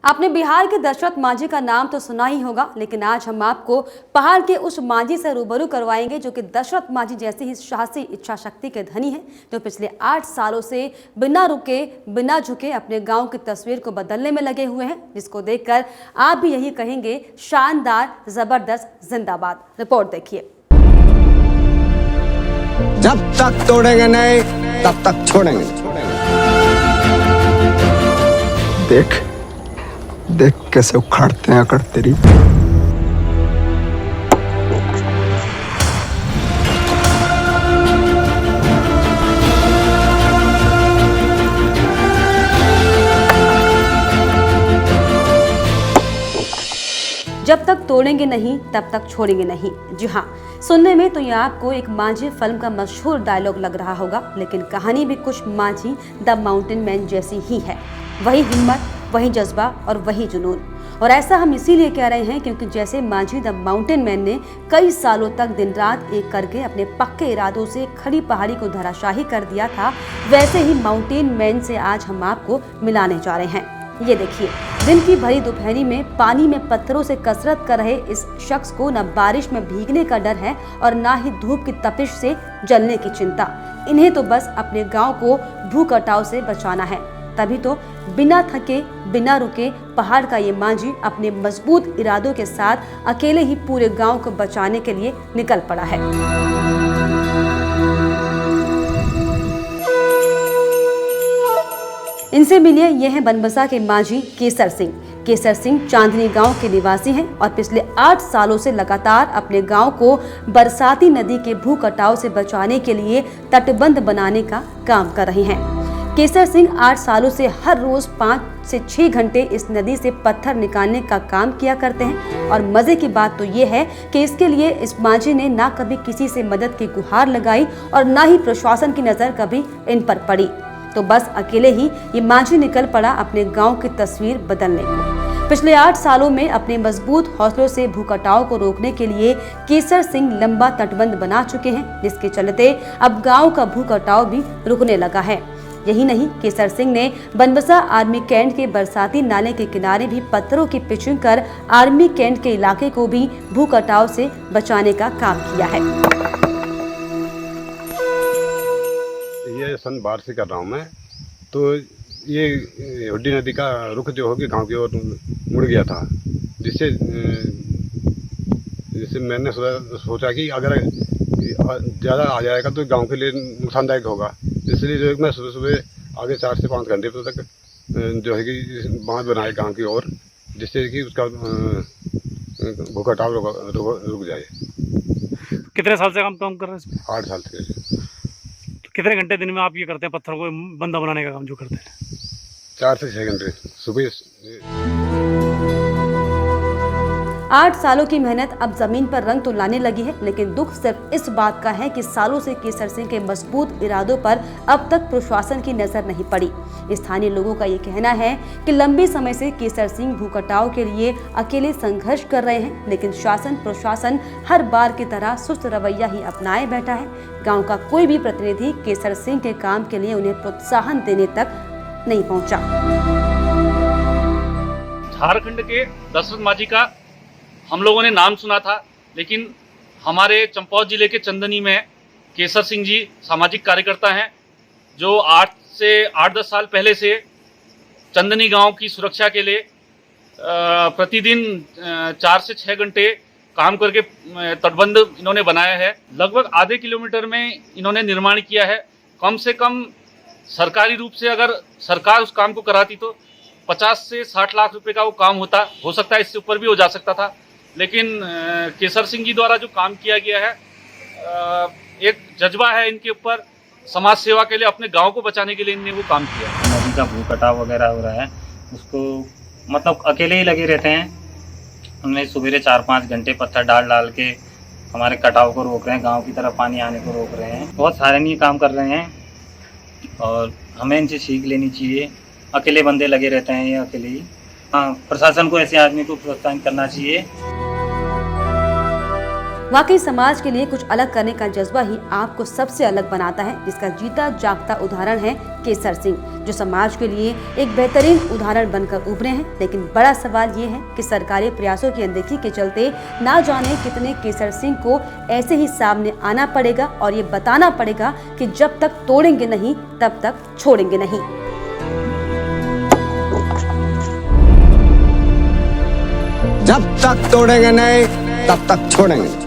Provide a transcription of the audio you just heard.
आपने बिहार के दशरथ मांझी का नाम तो सुना ही होगा, लेकिन आज हम आपको पहाड़ के उस मांझी से रूबरू करवाएंगे जो कि दशरथ मांझी जैसी ही साहसी इच्छा शक्ति के धनी है, जो पिछले 8 सालों से बिना रुके बिना झुके अपने गांव की तस्वीर को बदलने में लगे हुए हैं, जिसको देखकर आप भी यही कहेंगे, शानदार, जबरदस्त, जिंदाबाद। रिपोर्ट देखिए। जब तक तोड़ेंगे नहीं तब तक छोड़ेंगे। देख देख कैसे उखाड़ते हैं अकड़ तेरी। जब तक तोड़ेंगे नहीं तब तक छोड़ेंगे नहीं। जी हाँ, सुनने में तो ये आपको एक मांझी फिल्म का मशहूर डायलॉग लग रहा होगा, लेकिन कहानी भी कुछ मांझी द माउंटेन मैन जैसी ही है। वही हिम्मत, वही जज्बा और वही जुनून। और ऐसा हम इसीलिए कह रहे हैं क्योंकि जैसे मांझी द माउंटेन मैन ने कई सालों तक दिन रात एक करके अपने पक्के इरादों से खड़ी पहाड़ी को धराशाही कर दिया था, वैसे ही माउंटेन मैन से आज हम आपको मिलाने जा रहे हैं। ये देखिए, दिन की भरी दोपहरी में पानी में पत्थरों से कसरत कर रहे इस शख्स को न बारिश में भीगने का डर है और ना ही धूप की तपिश से जलने की चिंता। इन्हें तो बस अपने गांव को भूख हटाव से बचाना है। तभी तो बिना थके बिना रुके पहाड़ का ये मांझी अपने मजबूत इरादों के साथ अकेले ही पूरे गांव को बचाने के लिए निकल पड़ा है। इनसे मिलिए, ये हैं बनबसा के मांझी केसर सिंह। केसर सिंह चांदनी गांव के निवासी हैं और पिछले 8 सालों से लगातार अपने गांव को बरसाती नदी के भू कटाव से बचाने के लिए तटबंध बनाने का काम कर रहे हैं। केसर सिंह 8 सालों से हर रोज 5 से 6 घंटे इस नदी से पत्थर निकालने का काम किया करते हैं। और मजे की बात तो ये है कि इसके लिए इस मांझी ने ना कभी किसी से मदद की गुहार लगाई और ना ही प्रशासन की नजर कभी इन पर पड़ी। तो बस अकेले ही ये मांझी निकल पड़ा अपने गांव की तस्वीर बदलने को। पिछले 8 सालों में अपने मजबूत हौसलों से भूकटाव को रोकने के लिए केसर सिंह लंबा तटबंध बना चुके हैं, जिसके चलते अब गांव का भूकटाव भी रुकने लगा है। यही नहीं, केसर सिंह ने बनबसा आर्मी कैंट के बरसाती नाले के किनारे भी पत्थरों की पिचिंग कर आर्मी कैंट के इलाके को भी भूकटाव से बचाने का काम किया है। ये सन 12 से कर रहा हूँ मैं, तो ये हुड्डी नदी का रुख जो होगी गांव की ओर मुड़ गया था, जिससे मैंने सोचा कि अगर ज़्यादा आ जाएगा तो गांव के लिए नुकसानदायक होगा। इसलिए जो मैं सुबह सुबह आगे 4 से 5 घंटे तक जो है कि बांध बनाए गांव की ओर, जिससे कि उसका भूकटाव रुक जाए। कितने साल से काम कर रहे हैं? 8 साल से। तो कितने घंटे दिन में आप ये करते हैं, पत्थरों को बंधा बनाने का काम जो करते हैं? 4 से 6 घंटे सुबह। 8 सालों की मेहनत अब जमीन पर रंग तो लाने लगी है, लेकिन दुख सिर्फ इस बात का है कि सालों से केसर सिंह के मजबूत इरादों पर अब तक प्रशासन की नजर नहीं पड़ी। स्थानीय लोगों का ये कहना है कि लंबे समय से केसर सिंह भूकटाव के लिए अकेले संघर्ष कर रहे हैं, लेकिन शासन प्रशासन हर बार की तरह सुस्त रवैया ही अपनाए बैठा है। गाँव का कोई भी प्रतिनिधि केसर सिंह के काम के लिए उन्हें प्रोत्साहन देने तक नहीं पहुँचा। झारखंड के दशरथ मांझी का हम लोगों ने नाम सुना था, लेकिन हमारे चंपावत जिले के चंदनी में केसर सिंह जी सामाजिक कार्यकर्ता हैं, जो 8-10 साल पहले से चंदनी गांव की सुरक्षा के लिए प्रतिदिन 4 से 6 घंटे काम करके तटबंध इन्होंने बनाया है। लगभग आधे किलोमीटर में इन्होंने निर्माण किया है। कम से कम सरकारी रूप से अगर सरकार उस काम को कराती तो 50 से 60 लाख रुपए का वो काम हो सकता है, इससे ऊपर भी हो जा सकता था। लेकिन केसर सिंह जी द्वारा जो काम किया गया है, एक जज्बा है इनके ऊपर, समाज सेवा के लिए, अपने गांव को बचाने के लिए इन्होंने वो काम किया। नदी का भू कटाव वगैरह हो रहा है, उसको मतलब अकेले ही लगे रहते हैं। उनमें सुबह 4-5 घंटे पत्थर डाल के हमारे कटाव को रोक रहे हैं, गाँव की तरफ पानी आने को रोक रहे हैं। बहुत सराहनीय काम कर रहे हैं और हमें इनसे सीख लेनी चाहिए। अकेले बंदे लगे रहते हैं, ये अकेले ही। हाँ, प्रशासन को ऐसे आदमी को प्रोत्साहन करना चाहिए। वाकई समाज के लिए कुछ अलग करने का जज्बा ही आपको सबसे अलग बनाता है, जिसका जीता जागता उदाहरण है केसर सिंह, जो समाज के लिए एक बेहतरीन उदाहरण बनकर उभरे हैं। लेकिन बड़ा सवाल ये है कि सरकारी प्रयासों की अनदेखी के चलते ना जाने कितने केसर सिंह को ऐसे ही सामने आना पड़ेगा और ये बताना पड़ेगा कि जब तक तोड़ेंगे नहीं तब तक छोड़ेंगे नहीं। जब तक तोड़ेंगे नहीं तब तक छोड़ेंगे।